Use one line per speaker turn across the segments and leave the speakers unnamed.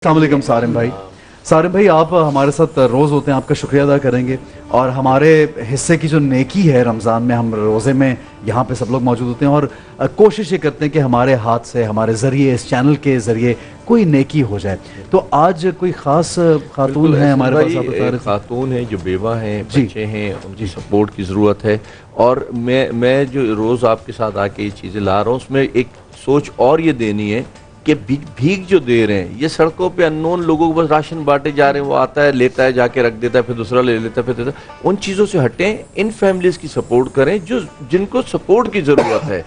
السلام علیکم سارم بھائی. سارم بھائی آپ ہمارے ساتھ روز ہوتے ہیں, آپ کا شکریہ ادا کریں گے, اور ہمارے حصے کی جو نیکی ہے رمضان میں, ہم روزے میں یہاں پہ سب لوگ موجود ہوتے ہیں اور کوشش یہ کرتے ہیں کہ ہمارے ہاتھ سے, ہمارے ذریعے, اس چینل کے ذریعے کوئی نیکی ہو جائے. تو آج کوئی خاص خاتون ہیں ہمارے پاس؟ آپ بتا رہے تھے
خاتون ہیں جو بیوہ ہیں, بچے ہیں, ان کی سپورٹ کی ضرورت ہے. اور میں جو روز آپ کے ساتھ آ کے یہ چیزیں لا رہا ہوں, اس میں ایک سوچ اور یہ دینی ہے کہ بھیگ جو دے رہے ہیں, یہ سڑکوں پہ اننون لوگوں کو بس راشن بانٹے جا رہے ہیں, وہ آتا ہے لیتا ہے, جا کے رکھ دیتا ہے, پھر دوسرا لے لیتا ہے, پھر دیتا ہے. ان چیزوں سے ہٹیں, ان فیملیز کی سپورٹ کریں جن کو سپورٹ کی ضرورت ہے.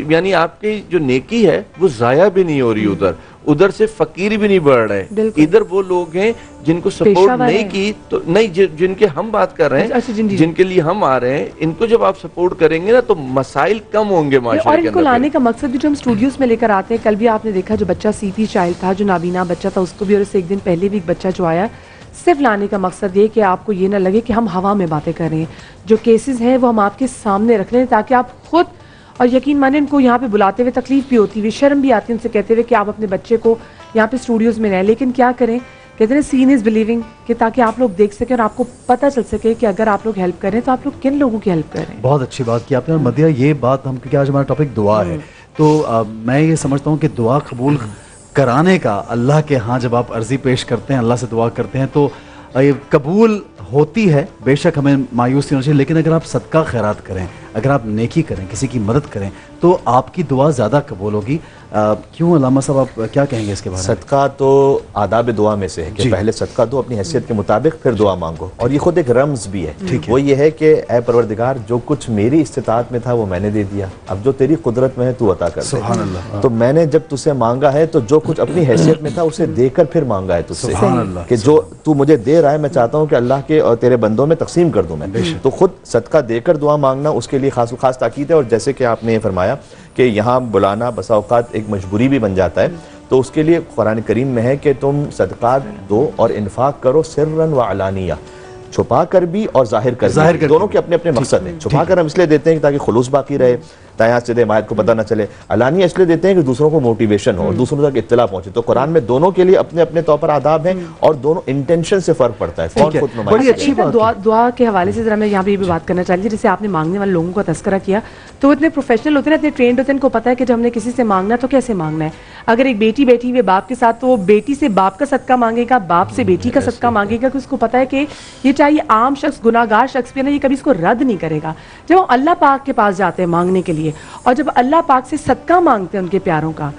یعنی آپ کی جو نیکی ہے وہ ضائع بھی نہیں ہو رہی, ادھر سے فقیر بھی نہیں بڑھ رہے. ادھر وہ لوگ ہیں جن کو سپورٹ نہیں کی, تو نہیں جن کے ہم بات کر رہے ہیں, جن کے لیے ہم آ رہے ہیں, ان کو جب آپ سپورٹ کریں گے نا تو مسائل کم ہوں گے معاشرے کے اندر.
اور ان کو لانے کا مقصد بھی جو ہم اسٹوڈیوز میں لے کر آتے ہیں, کل بھی آپ نے دیکھا جو بچہ سی پی چائلڈ تھا, جو نابینا بچہ تھا, اس کو بھی, اور اس سے ایک دن پہلے بھی ایک بچہ جو آیا, صرف لانے کا مقصد یہ کہ آپ کو یہ نہ لگے کہ ہم ہوا میں باتیں کر رہے ہیں. جو کیسز ہیں وہ ہم آپ کے سامنے رکھ رہے ہیں تاکہ آپ خود, اور یقین مانیں ان کو یہاں پہ بلاتے ہوئے تکلیف بھی ہوتی ہوئی, شرم بھی آتی ہے ان سے کہتے ہوئے کہ آپ اپنے بچے کو یہاں پہ اسٹوڈیوز میں رہیں, لیکن کیا کریں, کہتے ہیں سین از بلیونگ, کہ تاکہ آپ لوگ دیکھ سکیں اور آپ کو پتہ چل سکے کہ اگر آپ لوگ ہیلپ کر رہے ہیں تو آپ لوگ کن لوگوں کی ہیلپ کر رہے ہیں.
بہت اچھی بات کی آپ نے. اور مدیہ یہ بات ہم, کیونکہ آج ہمارا ٹاپک دعا ہے, تو میں یہ سمجھتا ہوں کہ دعا قبول کرانے کا اللہ کے ہاں جب آپ عرضی پیش کرتے ہیں, اللہ سے دعا کرتے ہیں, تو یہ قبول ہوتی ہے. بے شک ہمیں مایوس نہیں ہونا چاہیے, لیکن اگر آپ صدقہ خیرات کریں, اگر آپ نیکی کریں, کسی کی مدد کریں, تو آپ کی دعا زیادہ قبول ہوگی. کیوں علامہ صاحب, آپ کیا کہیں گے اس کے بارے میں؟
صدقہ تو آداب دعا میں سے ہے کہ پہلے صدقہ دو اپنی حیثیت کے مطابق, پھر دعا مانگو. اور یہ خود ایک رمز بھی ہے. وہ یہ ہے کہ اے پروردگار, جو کچھ میری استطاعت میں تھا وہ میں نے دے دیا, اب جو تیری قدرت میں ہے تو عطا کر دے.
سبحان اللہ.
تو میں نے جب تجھ سے مانگا ہے تو جو کچھ اپنی حیثیت میں تھا اسے دے کر پھر مانگا ہے تجھ سے, کہ جو تو مجھے دے رہا ہے میں چاہتا ہوں کہ اللہ کے اور تیرے بندوں میں تقسیم کر دوں میں. تو خود صدقہ دے کر دعا مانگنا اس کے لیے خاص تاکید ہے. اور جیسے کہ آپ نے یہ فرمایا کہ یہاں بلانا بسا اوقات ایک مجبوری بھی بن جاتا ہے, تو اس کے لیے قرآن کریم میں ہے کہ تم صدقات دو اور انفاق کرو سرًا و علانیہ, چھپا کر بھی اور ظاہر کر بھی, دونوں کے اپنے اپنے مقصد ہیں. چھپا کر ہم اس لیے دیتے ہیں تاکہ خلوص باقی رہے, تایاں سے دے مائد کو پتہ نہ چلے. علانیہ اس لیے دیتے ہیں کہ دوسروں کو موٹیویشن ہو اور دوسروں تک اطلاع پہنچے. تو قرآن میں دونوں کے لیے اپنے اپنے طور پر آداب ہیں, اور دونوں انٹینشن سے فرق پڑتا ہے. کون خود نمائش.
بڑی اچھی بات.
دعا کے حوالے سے ذرا میں یہاں پہ یہ بھی بات کرنا چاہتی ہوں, جیسے آپ نے مانگنے والے لوگوں کا تذکرہ کیا, تو وہ اتنے پروفیشنل ہوتے ہیں, اتنے ٹرینڈ ہوتے ہیں, ان کو پتہ ہے کہ جب ہم نے کسی سے مانگنا ہے تو کیسے مانگنا ہے. اگر ایک بیٹی بیٹھی ہوئی باپ کے ساتھ, تو وہ بیٹی سے باپ کا صدقہ مانگے گا, باپ سے بیٹی کا صدقہ مانگے گا, کہ اس کو پتہ ہے کہ یہ چاہیے عام شخص, گناہ گار شخص بھی ہے نا, یہ کبھی اس کو رد نہیں کرے گا. جب ہم اللہ پاک کے پاس جاتے ہیں مانگنے کے لیے, اور جب اللہ پاک سے صدقہ مانگتے ہیں ان کے پیاروں کا,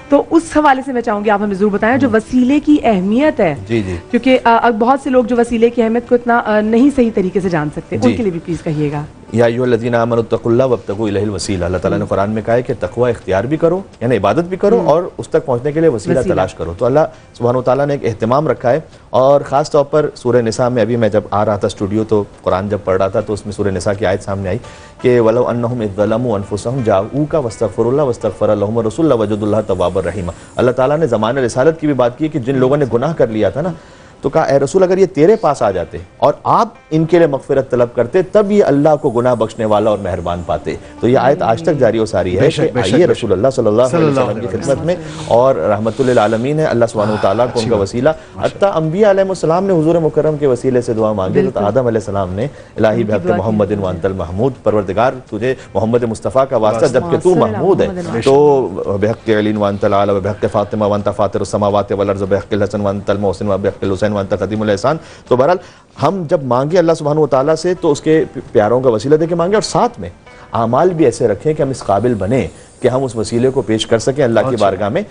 تو اس حوالے سے میں چاہوں گی آپ ہمیں ضرور بتائیں جو وسیلے کی اہمیت ہے. کیونکہ بہت سے لوگ جو وسیلے کی اہمیت کو اتنا نہیں صحیح طریقے سے جان سکتے, ان کے لیے بھی پلیز کہیے گا.
یا ایھا الذین آمنوا اتقوا اللہ وابتغوا الیہ الوسیلہ. اللہ تعالیٰ نے قرآن میں کہا ہے کہ تقوی اختیار بھی کرو, یعنی عبادت بھی کرو, اور اس تک پہنچنے کے لیے وسیلہ تلاش کرو. تو اللہ سبحانہ وتعالیٰ نے ایک اہتمام رکھا ہے. اور خاص طور پر سورہ نساء میں, ابھی میں جب آ رہا تھا اسٹوڈیو تو قرآن جب پڑھ رہا تھا, تو اس میں سورہ نساء کی آیت سامنے آئی کہ وَلَوْ أَنَّهُمْ إِذْ ظَلَمُوا أَنفُسَهُمْ جَاءُوكَ وَاسْتَغْفَرُوا اللَّهَ وَاسْتَغْفَرَ لَهُمُ الرَّسُولُ لَوَجَدُوا اللَّهَ تَوَّابًا رَحِيمًا. اللہ تعالیٰ نے زمانہ رسالت کی بھی بات کی کہ جن لوگوں نے گناہ کر لیا تھا نا, تو کہا اے رسول اگر یہ تیرے پاس آ جاتے اور آپ ان کے لیے مغفرت طلب کرتے, تب یہ اللہ کو گناہ بخشنے والا اور مہربان پاتے. تو یہ آیت آج تک جاری و ساری ہے کہ آئیے رسول اللہ صلی اللہ علیہ وسلم کی خدمت میں, اور رحمت للعالمین ہے اللہ سبحانہ وتعالیٰ کو ان کا وسیلہ. حتیٰ انبیاء علیہ السلام نے حضور مکرم کے وسیلے سے دعا مانگی. تو آدم علیہ السلام نے الہی بحق محمد وانت المحمود, پروردگار تجھے محمد مصطفیٰ کا واسطہ جبکہ تو محمود ہے, تو بحق علی وانت العلی وبحق فاطمہ وانت فاطر السماوات والارض وبحق الحسن وانت المحسن وبحق الحسین وانت قدیم الاحسان. تو بہرحال ہم جب مانگے اللہ سبحانہ وتعالیٰ سے, تو اس کے پیاروں کا وسیلہ دے کے مانگے, اور ساتھ میں اعمال بھی ایسے رکھیں کہ ہم اس قابل بنیں کہ ہم اس وسیلے کو پیش کر سکیں اللہ کی بارگاہ میں.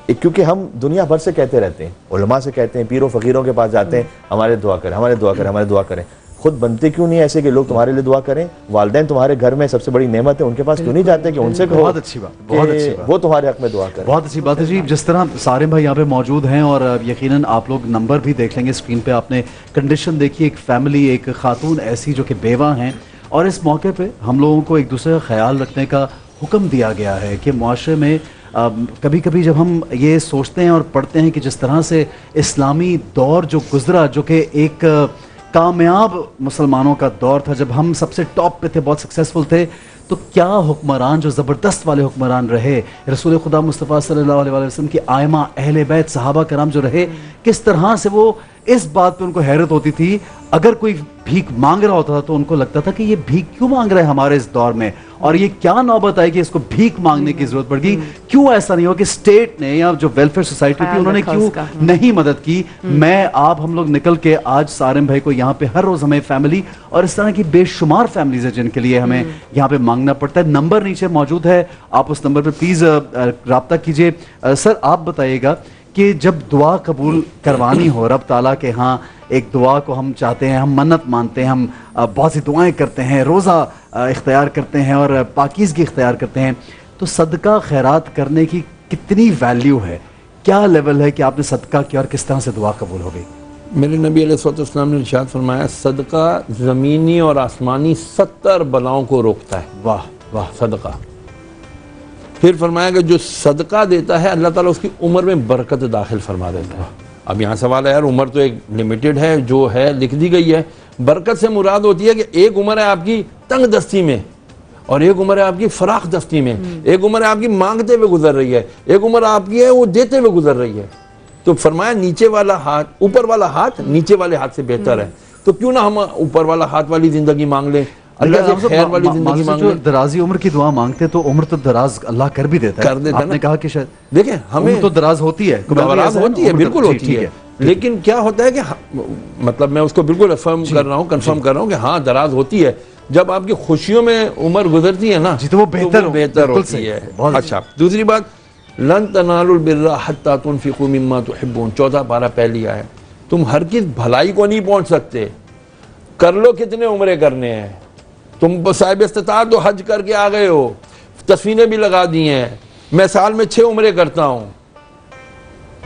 کیونکہ ہم دنیا بھر سے کہتے رہتے ہیں, علماء سے کہتے ہیں, پیر و فقیروں کے پاس جاتے ہیں, ہمارے دعا کریں, ہمارے دعا کریں, ہمارے دعا کریں. خود بنتے کیوں نہیں ایسے کہ لوگ تمہارے لیے دعا کریں؟ والدین تمہارے گھر میں سب سے بڑی نعمت ہے, ان کے پاس کیوں نہیں جاتے کہ ان سے کہو؟
بہت اچھی بات, بہت اچھی بات,
وہ تمہارے حق میں دعا کریں.
بہت اچھی بات ہے جی. جس طرح سارم بھائی یہاں پہ موجود ہیں, اور یقیناً آپ لوگ نمبر بھی دیکھ لیں گے اسکرین پہ, آپ نے کنڈیشن دیکھی, ایک فیملی, ایک خاتون ایسی جو کہ بیوہ ہیں, اور اس موقع پہ ہم لوگوں کو ایک دوسرے کا خیال رکھنے کا حکم دیا گیا ہے کہ معاشرے میں کبھی کبھی جب ہم یہ سوچتے ہیں اور پڑھتے ہیں کہ جس طرح سے اسلامی دور جو گزرا, جو کہ ایک کامیاب مسلمانوں کا دور تھا, جب ہم سب سے ٹاپ پہ تھے, بہت سکسیسفل تھے, تو تو کیا حکمران جو زبردست والے حکمران رہے، رسول خدا مصطفیٰ صلی اللہ علیہ وسلم کی آئمہ، اہل بیت، صحابہ کرام جو رہے، کس طرح سے وہ اس بات پہ ان کو حیرت ہوتی تھی اگر کوئی بھیک مانگ رہا ہوتا تھا تو ان کو لگتا تھا کہ یہ بھیک کیوں مانگ رہا ہے ہمارے اس دور میں، اور یہ کیا نوبت آئی کہ اس کو بھیک مانگنے کی ضرورت پڑ گئی، کیوں ایسا نہیں ہو کہ اسٹیٹ نے یا جو ویلفیئر سوسائٹی تھی انہوں نے کیوں نہیں مدد کی۔ میں آپ ہم لوگ نکل کے آج سارم بھائی کو یہاں پہ ہر روز ہمیں فیملی اور اس طرح کی بے شمار فیملیز ہیں جن کے لیے ہمیں یہاں پہ مانگنا پڑتا ہے۔ نمبر نیچے موجود ہے، آپ اس نمبر پہ پلیز رابطہ کیجئے۔ سر آپ بتائیے گا کہ جب دعا قبول کروانی ہو رب تعالیٰ کے ہاں، ایک دعا کو ہم چاہتے ہیں، ہم منت مانتے ہیں، ہم بہت سی دعائیں کرتے ہیں، روزہ اختیار کرتے ہیں اور پاکیزگی اختیار کرتے ہیں، تو صدقہ خیرات کرنے کی کتنی ویلیو ہے؟ کیا لیول ہے کہ آپ نے صدقہ کیا اور کس طرح سے دعا قبول ہو گئی؟
میرے نبی علیہ الصلوۃ والسلام نے ارشاد فرمایا صدقہ زمینی اور آسمانی 70 بلاؤں کو روکتا ہے۔
واہ واہ،
صدقہ۔ پھر فرمایا کہ جو صدقہ دیتا ہے اللہ تعالیٰ اس کی عمر میں برکت داخل فرما دیتا ہے۔ اب یہاں سوال ہے یار عمر تو ایک لمیٹڈ ہے، جو ہے لکھ دی گئی ہے، برکت سے مراد ہوتی ہے کہ ایک عمر ہے آپ کی تنگ دستی میں اور ایک عمر ہے آپ کی فراخ دستی میں، ایک عمر ہے آپ کی مانگتے ہوئے گزر رہی ہے، ایک عمر آپ کی ہے وہ دیتے ہوئے گزر رہی ہے۔ تو فرمایا نیچے والا ہاتھ، اوپر والا ہاتھ نیچے والے ہاتھ سے بہتر ہے، تو کیوں نہ ہم اوپر والا ہاتھ والی زندگی مانگ لیں، اللہ سے خیر والی زندگی مانگ
جو
لیں۔
درازی عمر کی دعا مانگتے تو عمر تو دراز اللہ کر بھی دیتا ہے،
کر دیتا ہے
آپ نے
نا۔
کہا کہ شاید
دیکھیں ہمیں
عمر تو دراز ہوتی ہے،
دراز ہوتی ہے،
عمر
بالکل
جی،
ہوتی
ٹھیک
ہے، لیکن کیا ہوتا ہے کہ مطلب میں اس کو بالکل افرم کر رہا ہوں، کنفرم کر رہا ہوں کہ ہاں دراز ہوتی ہے، جب آپ کی خوشیوں میں عمر گزرتی ہے نا
جی تو وہ بہتر
ہوتی ہے۔ اچھا دوسری بات، لن تنالوا البر حتی تنفقوا مما تحبون، 14 پارہ پہلی آیت، تم ہرگز بھلائی کو نہیں پہنچ سکتے، کر لو کتنے عمرے کرنے ہیں، تم صاحب استطاعت تو حج کر کے آ گئے ہو، تصویریں بھی لگا دی ہیں، میں سال میں 6 عمرے کرتا ہوں،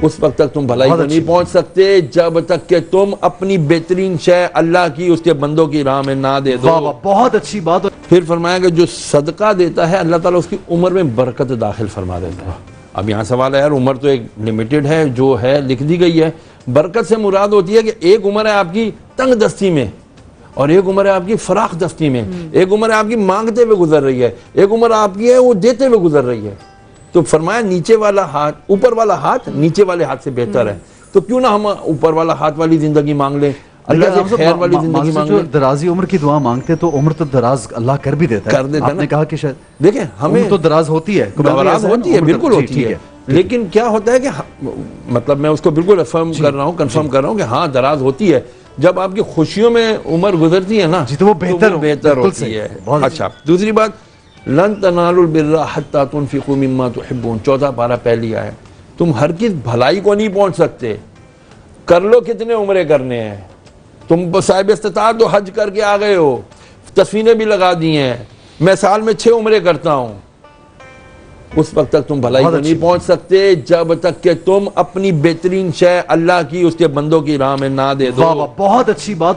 اس وقت تک تم بھلائی کو نہیں پہنچ سکتے جب تک کہ تم اپنی بہترین شے اللہ کی اس کے بندوں کی راہ میں نہ دے دو۔
بہت اچھی بات۔
پھر فرمایا کہ جو صدقہ دیتا ہے اللہ تعالیٰ اس کی عمر میں برکت داخل فرما دیتا ہے۔ اب یہاں سوال ہے یار عمر تو ایک لمیٹڈ ہے، جو ہے لکھ دی گئی ہے، برکت سے مراد ہوتی ہے کہ ایک عمر ہے آپ کی تنگ دستی میں اور ایک عمر ہے آپ کی فراخ دستی میں، ایک عمر ہے آپ کی مانگتے ہوئے گزر رہی ہے، ایک عمر آپ کی ہے وہ دیتے ہوئے گزر رہی ہے۔ تو فرمایا نیچے والا ہاتھ، اوپر والا ہاتھ نیچے والے ہاتھ سے بہتر ہے، تو کیوں نہ ہم اوپر والا ہاتھ والی زندگی مانگ لیں، اللہ سے خیر والی زندگی مانگ
جو
لیں۔
درازی عمر کی دعا مانگتے تو عمر تو دراز اللہ کر بھی دیتا ہے، آپ نے کہا کہ شاید
دیکھیں ہمیں
عمر تو دراز ہوتی ہے،
دراز ہوتی ہے، بالکل ہوتی ہے، لیکن کیا ہوتا ہے کہ مطلب میں اس کو بالکل افرم کر رہا ہوں، کنفرم کر رہا ہوں کہ ہاں دراز ہوتی ہے، جب آپ کی خوشیوں میں عمر گزرتی ہے نا
جی تو وہ بہتر
ہوتی ہے۔ اچھا دوسری بات، لن تنالوا البر حتی تنفقوا مما تحبون، 14 پارہ پہلی آیت، تم ہرگز بھلائی کو نہیں پہنچ سکتے، کر لو کتنے عمرے کرنے ہیں، تم صاحب استطاعت تو حج کر کے آ گئے ہو، تصویریں بھی لگا دی ہیں، میں سال میں 6 عمرے کرتا ہوں، اس وقت تک تم بھلائی کو نہیں پہنچ سکتے جب تک کہ تم اپنی بہترین شے اللہ کی اس کے بندوں کی راہ میں نہ دے دو۔
بہت اچھی بات۔